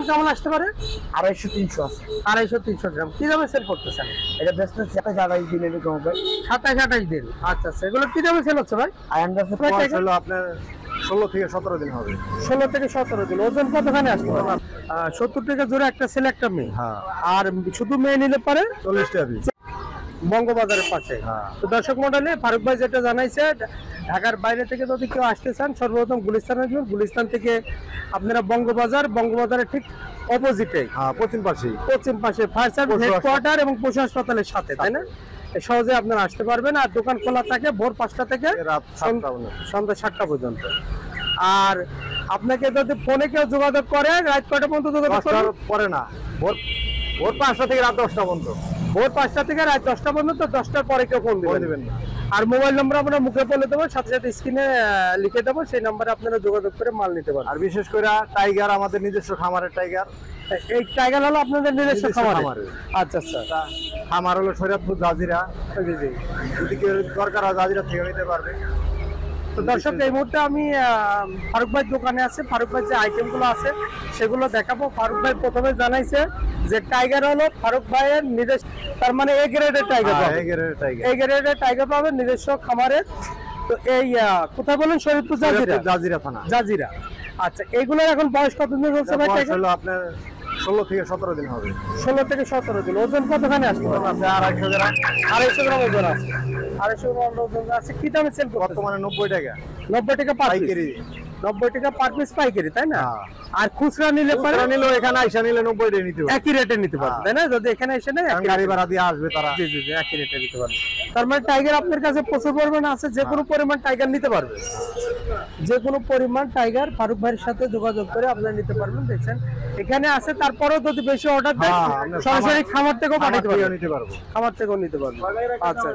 কেমন আসতে পারে? 250-300 আছে। 250-300 গ্রাম। কি দামে সেল করতেছেন? এটা বেচতে 27-28 দিন এরকম হবে। 27-28 দিন। আচ্ছা আচ্ছা, এগুলো কি দামে সেল হচ্ছে ভাই? আন্দাজে বয়স হলো আপনার 16 থেকে 17 দিন হবে। 16 থেকে 17 দিন। ওজন কতখানি আসতে পারে? 70 টাকা জোড়া, একটা ছেলে একটা মেয়ে। হ্যাঁ। আর শুধু মেয়ে নিলে পারে 40 টাকা পিস। বঙ্গবাজারের পাশে। হ্যাঁ। তো দর্শক মণ্ডলী, ফারুক ভাই যেটা জানাইছে, ঢাকার বাইরে থেকে যদি কেউ আসতে চান সর্বপ্রথম গুলিস্তান আসবেন। গুলিস্তান থেকে আপনারা বঙ্গবাজারের ঠিক অপোজিটে, হ্যাঁ, পশ্চিম পাশে ফায়ার সার্ভিস হেডকোয়ার্টার এবং পশু হাসপাতালের সাথে, তাই না? সহজে আপনারা আসতে পারবেন। আর দোকান খোলা থাকে ভোর 5টা থেকে রাত 7টা সন্ধ্যা 7টা পর্যন্ত। আর আপনাকে যদি ফোনে কেউ যোগাযোগ করে রাত কয়টা পর্যন্ত যোগাযোগ করে? পরে না, ভোর 5টা থেকে রাত 10টা পর্যন্ত। ভোর 5টা থেকে রাত 10টা পর্যন্ত। 10টার পরে কেউ ফোন দিবেন না। আর মোবাইল নম্বর আমরা মুখে বলে দেবো, সাথে সাথে স্ক্রিনে লিখে দেবো, সেই নাম্বারে আপনারা যোগাযোগ করে মাল নিতে পারেন। আর বিশেষ করে টাইগার, আমাদের নিজস্ব খামারের টাইগার। এই টাইগার হলো আপনাদের নিজস্ব খামার? আচ্ছা আচ্ছা। খামার হলো শরীয়তপুর জাজিরা। জি জি। যদি কেউ দরকার হয় জাজিরা থেকে নিতে পারবে। তো দর্শক, এই মুহূর্তে আমি ফারুক ভাই দোকানে আছে। ফারুক ভাই যে আইটেমগুলো আছে সেগুলো দেখাবো। ফারুক ভাই প্রথমে জানাইছে যে টাইগার হলো ফারুক ভাইয়ের নিজস্ব, তার মানে এ গ্রেডের টাইগার পাবেন। এ গ্রেডের টাইগার পাবেন নিজস্ব খামারের। তো এই কোথায় বলেন? শরীয়তপুর জাজিরা থানা। জাজিরা। আচ্ছা, এগুলোর এখন বয়স কতদিন চলছে ভাই? বয়স হলো আপনার 16 থেকে 17 দিন হবে। 16 থেকে 17 দিন। ওজন কতখানি আসতে পারে? 250 গ্রাম। 250 গ্রাম ওজন আছে। 250 গ্রাম ওজন আছে। কি দামে সেল করতেছেন? বর্তমানে 90 টাকা। 90 টাকা পার পিস। পাইকারি। 90 টাকা পার পিস পাইকারি, তাই না? হ্যাঁ। আর খুচরা নিলে পারে? নিলো এখানে আইসা নিলে 90 টাকা নিতে হবে। একই রেটে নিতে পারবে, তাই না? যদি এখানে এসে নেয় গাড়ি ভাড়া দিয়ে আসবে তারা। জি জি জি, একই রেটে নিতে পারবে। তার মানে টাইগার আপনার কাছে প্রচুর পরিমাণ আছে, যে কোনো পরিমাণ টাইগার নিতে পারবে। যে কোনো পরিমাণ টাইগার ফারুক ভাইয়ের সাথে যোগাযোগ করে আপনারা নিতে পারবেন। দেখছেন এখানে আছে। তারপরেও যদি বেশি অর্ডার দেন সরাসরি খামার থেকেও পাঠাতে পারবো। খামার থেকেও নিতে পারবো। আচ্ছা।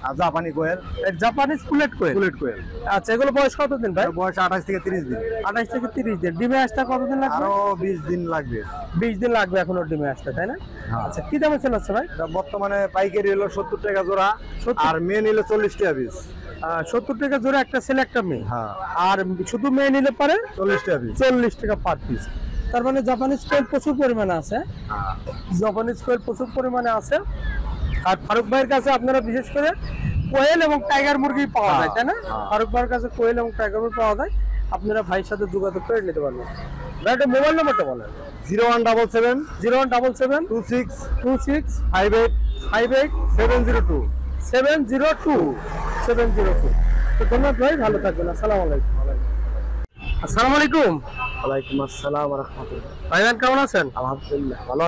আর জাপানি কোয়েল। জাপানিজ পুলেট কোয়েল। আচ্ছা, এগুলো বয়স কতদিন ভাই? বয়স 28 থেকে 30 দিন। 28 থেকে 30 দিন। ডিমে আসতে কতদিন লাগবে? আরো 20 দিন লাগবে। 20 দিন লাগবে এখনো ডিমে আসতে, তাই না? আচ্ছা, কি দামে সেল হচ্ছে ভাই? বর্তমানে পাইকারি হলো 70 টাকা জোড়া, আর মেয়ে নিলে 40 টাকা পিস। 70 টাকা জোড়া, একটা ছেলে একটা মেয়ে। হ্যাঁ। আর শুধু মেয়ে নিলে পারে 40 টাকা পিস। 40 টাকা পার পিস। তার মানে জাপানিজ কোয়েল প্রচুর পরিমাণে আছে। জাপানিজ কোয়েল প্রচুর পরিমাণে আছে। আর ফারুক ভাইয়ের কাছে আপনারা বিশেষ করে কোয়েল এবং টাইগার মুরগি পাওয়া যায়, তাই না? ফারুক ভাইয়ের কাছে কোয়েল এবং টাইগার মুরগি পাওয়া যায়। আপনারা ভাইয়ের সাথে যোগাযোগ করে নিতে পারবেন। ভাই, একটা মোবাইল নাম্বারটা বলেন। 0177 0177 26 26 58 58 702 702। তো ধন্যবাদ ভাই, ভালো থাকবেন। আসসালামু আলাইকুম। আসসালামু আলাইকুম। ওয়ালাইকুম আসসালাম ওয়া রাহমাতুল্লাহ। ভাইজান কেমন আছেন? আলহামদুলিল্লাহ ভালো।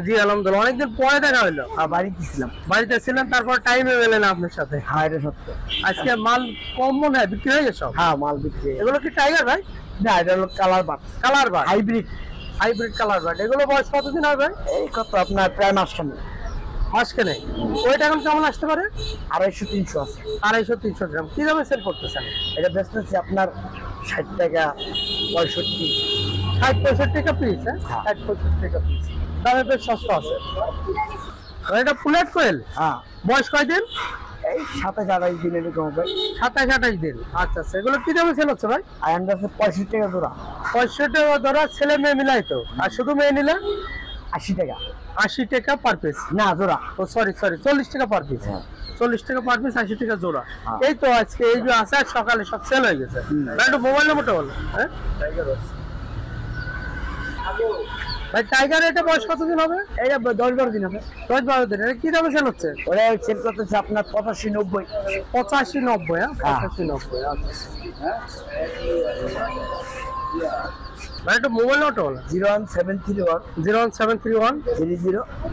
জি আলহামদুলিল্লাহ। অনেকদিন পরে দেখা হলো। বাড়িতে ছিলাম। বাড়িতে ছিলেন, তারপর টাইমে পেলেন আপনার সাথে। হ্যাঁ, এটা সত্য। আজকে মাল কম মনে হয়, বিক্রি হয়ে গেছে সব? হ্যাঁ, মাল বিক্রি। এগুলো কি টাইগার ভাই? না, এটা হলো colour but. Colour but, hybrid colour but. এগুলো বয়স কতদিন হবে? এই কত আপনার প্রায় মাসখানেক। মাসখানেক। ওইটা এখন কেমন আসতে পারে? 250-300 আছে। 250-300 গ্রাম। কি দামে সেল করতেছেন? এটা বেচতেছি আপনার 60 টাকা, 65। 60-65 টাকা পিস। হ্যাঁ, 60-65 টাকা পিস। দামে বেশ সস্তা আছে। আর এটা পুলেট কোয়েল। হ্যাঁ। বয়স কয়দিন? এই 27-28 দিন এরকম হবে। 27-28 দিন। আচ্ছা আচ্ছা, এগুলো কি দামে সেল হচ্ছে ভাই? আন্দাজে 65 টাকা জোড়া। 65 টাকা ধরা, ছেলে মেয়ে মিলাই তো? আর শুধু মেয়ে নিলে 80 টাকা। 80 টাকা পার পিস। না, জোড়া। ও সরি, 40 টাকা পার পিস। 40 টাকা পার পিস, 80 টাকা জোড়া। এই তো আজকে এই যে আছে, সকালে সব সেল হয়ে গেছে। ভাই, একটু মোবাইল নাম্বারটা বলো। হ্যাঁ, ভাই টাইগার এটা বয়স কতদিন হবে? এটা 10-12 দিন হবে। 10-12 দিন। এটা কি দামে সেল হচ্ছে? ওরা সেল করতেছে আপনার 85-90। 85-90। হ্যাঁ, 85-90। আচ্ছা। ভাই, একটু মোবাইল নাম্বারটা বলো। 01731 01731 30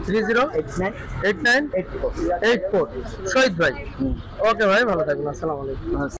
30 89 89 84। শহীদ ভাই। ওকে ভাই, ভালো থাকবেন। আসসালামু আলাইকুম।